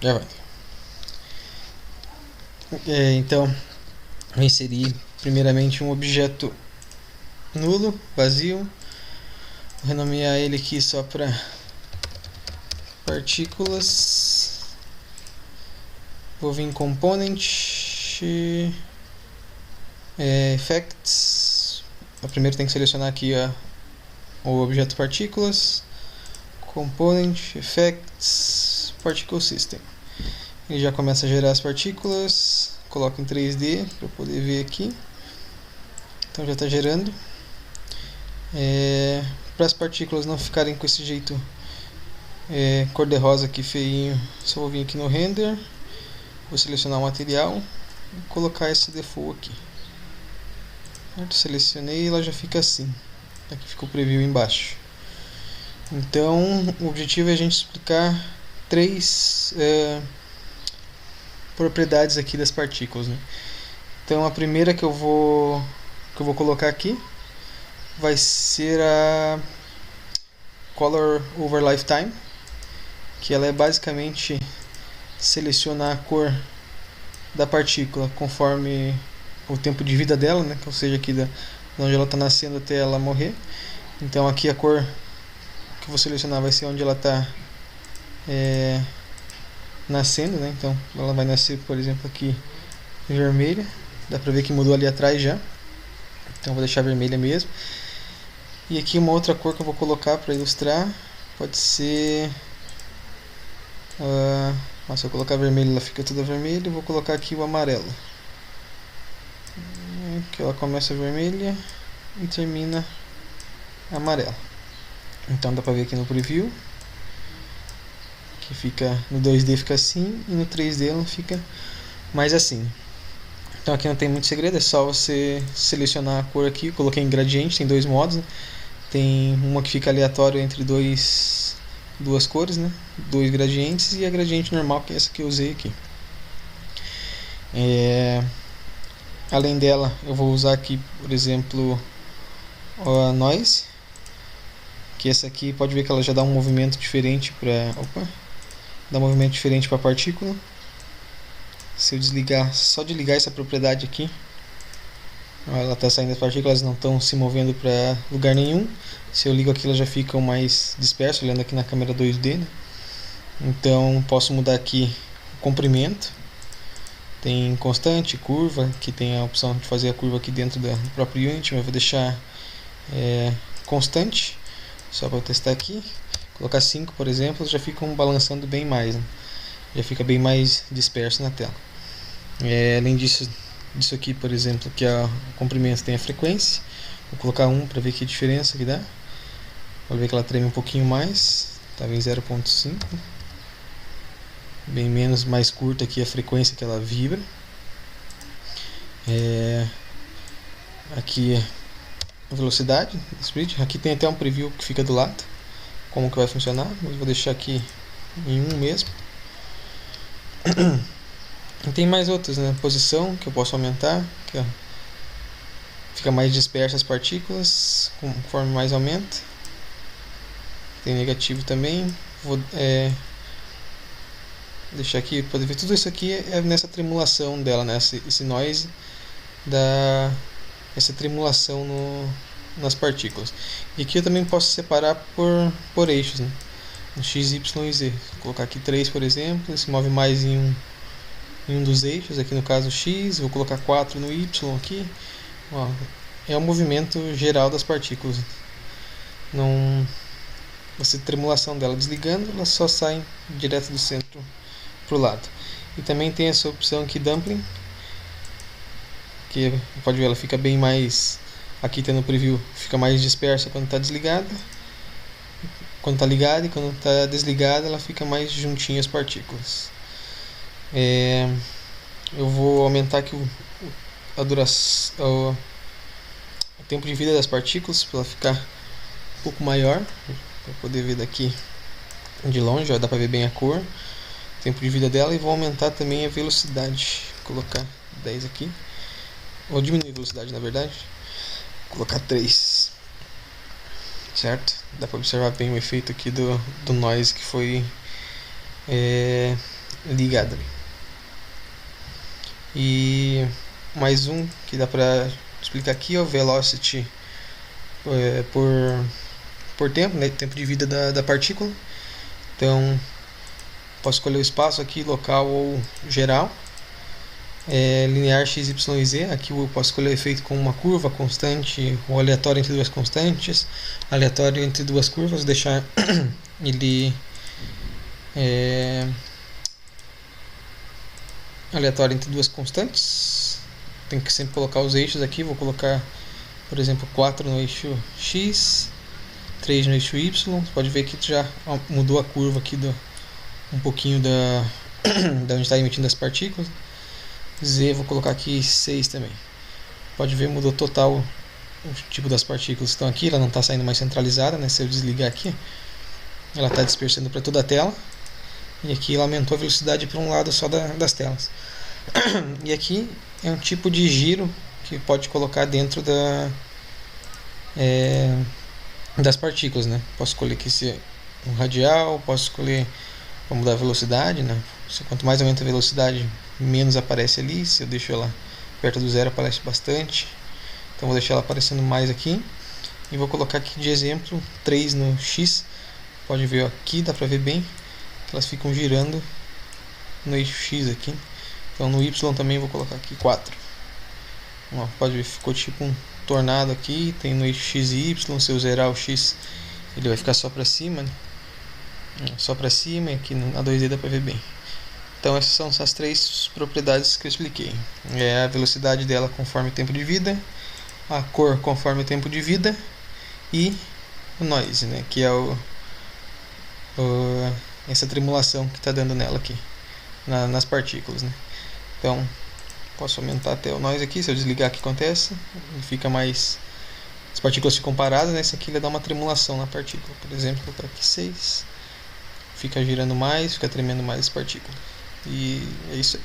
Gravando. Então, vou inserir primeiramente um objeto nulo, vazio. Vou renomear ele aqui só para partículas. Vou vir em Component, Effects. Primeiro tem que selecionar aqui o objeto partículas, Component, Effects, Particle System. Ele já começa a gerar as partículas. Coloco em 3D para poder ver aqui. Então já está gerando. Para as partículas não ficarem com esse jeito cor de rosa aqui feinho, só vou vir aqui no render, vou selecionar o material e colocar esse default aqui. Certo? Selecionei e ela já fica assim. Aqui fica o preview embaixo. Então o objetivo é a gente explicar três propriedades aqui das partículas, né? Então a primeira que eu vou colocar aqui vai ser a Color Over Lifetime, que ela é basicamente selecionar a cor da partícula conforme o tempo de vida dela, né? Ou seja, aqui de onde ela está nascendo até ela morrer. Então aqui a cor que eu vou selecionar vai ser onde ela está nascendo, né? Então ela vai nascer, por exemplo, aqui vermelha. Dá pra ver que mudou ali atrás já. Então vou deixar vermelha mesmo. E aqui uma outra cor que eu vou colocar para ilustrar pode ser se eu colocar vermelho ela fica toda vermelha. Eu vou colocar aqui o amarelo, que ela começa vermelha e termina amarela. Então dá pra ver aqui no preview que fica no 2D fica assim e no 3D ela fica mais assim. Então aqui não tem muito segredo, é só você selecionar a cor aqui. Eu coloquei em gradiente, tem dois modos, né? Tem uma que fica aleatório entre duas cores, né? Dois gradientes, e a gradiente normal, que é essa que eu usei aqui. Além dela, eu vou usar aqui, por exemplo, a Noise, que essa aqui pode ver que ela já dá um movimento diferente para a partícula. Se eu desligar, só de ligar essa propriedade aqui, ela está saindo, as partículas não estão se movendo para lugar nenhum. Se eu ligo aqui, elas já ficam mais dispersas, olhando aqui na câmera 2D, né? Então posso mudar aqui o comprimento. Tem constante, curva, que tem a opção de fazer a curva aqui dentro do próprio Unity, mas eu vou deixar constante, só para eu testar aqui. Colocar 5, por exemplo, já ficam balançando bem mais, né? Já fica bem mais disperso na tela. Além disso aqui, por exemplo, que o comprimento tem a frequência. Vou colocar 1 para ver que diferença que dá. Pode ver que ela treme um pouquinho mais, estava em 0.5. Bem menos, mais curta aqui a frequência que ela vibra. Aqui a velocidade, speed. Aqui tem até um preview que fica do lado, como que vai funcionar, mas vou deixar aqui em 1 mesmo. E tem mais outras, né? Posição, que eu posso aumentar, que fica mais dispersa as partículas conforme mais aumenta. Tem negativo também. Vou deixar aqui, pode ver, tudo isso aqui é nessa tremulação dela, né? Esse noise essa tremulação nas partículas. E aqui eu também posso separar por eixos, né? X, Y e Z. Vou colocar aqui 3, por exemplo, ele se move mais em um dos eixos, aqui no caso X. Vou colocar 4 no Y aqui. É o movimento geral das partículas. Essa tremulação dela desligando, elas só saem direto do centro para o lado. E também tem essa opção aqui, Dumpling, que pode ver, ela fica bem mais, aqui tem no preview, fica mais dispersa quando está desligada, quando está ligada, e quando está desligada ela fica mais juntinha as partículas. Eu vou aumentar aqui o tempo de vida das partículas para ela ficar um pouco maior, para poder ver daqui de longe, dá para ver bem a cor, o tempo de vida dela. E vou aumentar também a velocidade, vou colocar 10 aqui, ou diminuir a velocidade, na verdade, vou colocar 3, certo? Dá para observar bem o efeito aqui do noise que foi ligado ali. E mais um que dá pra explicar aqui, o velocity por tempo, né, tempo de vida da partícula. Então posso escolher o espaço aqui, local ou geral. Linear x, y e z. Aqui eu posso escolher efeito com uma curva constante ou aleatório entre duas constantes, aleatório entre duas curvas, deixar ele aleatório entre duas constantes. Tem que sempre colocar os eixos aqui. Vou colocar, por exemplo, 4 no eixo x, 3 no eixo y. Você pode ver que já mudou a curva aqui um pouquinho da onde está emitindo as partículas. Z, vou colocar aqui 6 também. Pode ver, mudou total o tipo das partículas que estão aqui. Ela não está saindo mais centralizada, né? Se eu desligar aqui, ela está dispersando para toda a tela. E aqui ela aumentou a velocidade para um lado só das telas. E aqui é um tipo de giro que pode colocar dentro das partículas, né? Posso escolher aqui se um radial, posso escolher para mudar a velocidade, né? Quanto mais aumenta a velocidade, menos aparece ali. Se eu deixo ela perto do zero, aparece bastante. Então vou deixar ela aparecendo mais aqui. E vou colocar aqui de exemplo 3 no X. Pode ver aqui, dá pra ver bem que elas ficam girando no eixo X aqui. Então no Y também vou colocar aqui 4. Ó, pode ver, ficou tipo um tornado aqui. Tem no eixo X e Y. Se eu zerar o X, ele vai ficar só pra cima, né? Só pra cima, e aqui na 2D dá pra ver bem. Então essas são as 3 propriedades que eu expliquei. A velocidade dela conforme o tempo de vida, a cor conforme o tempo de vida e o noise, né, que é essa tremulação que está dando nela aqui, nas partículas, né. Então posso aumentar até o noise aqui. Se eu desligar, o que acontece? Fica mais, as partículas ficam paradas, né. Esse aqui ele dá uma tremulação na partícula. Por exemplo, vou colocar aqui 6, fica girando mais, fica tremendo mais as partículas. E é isso aí.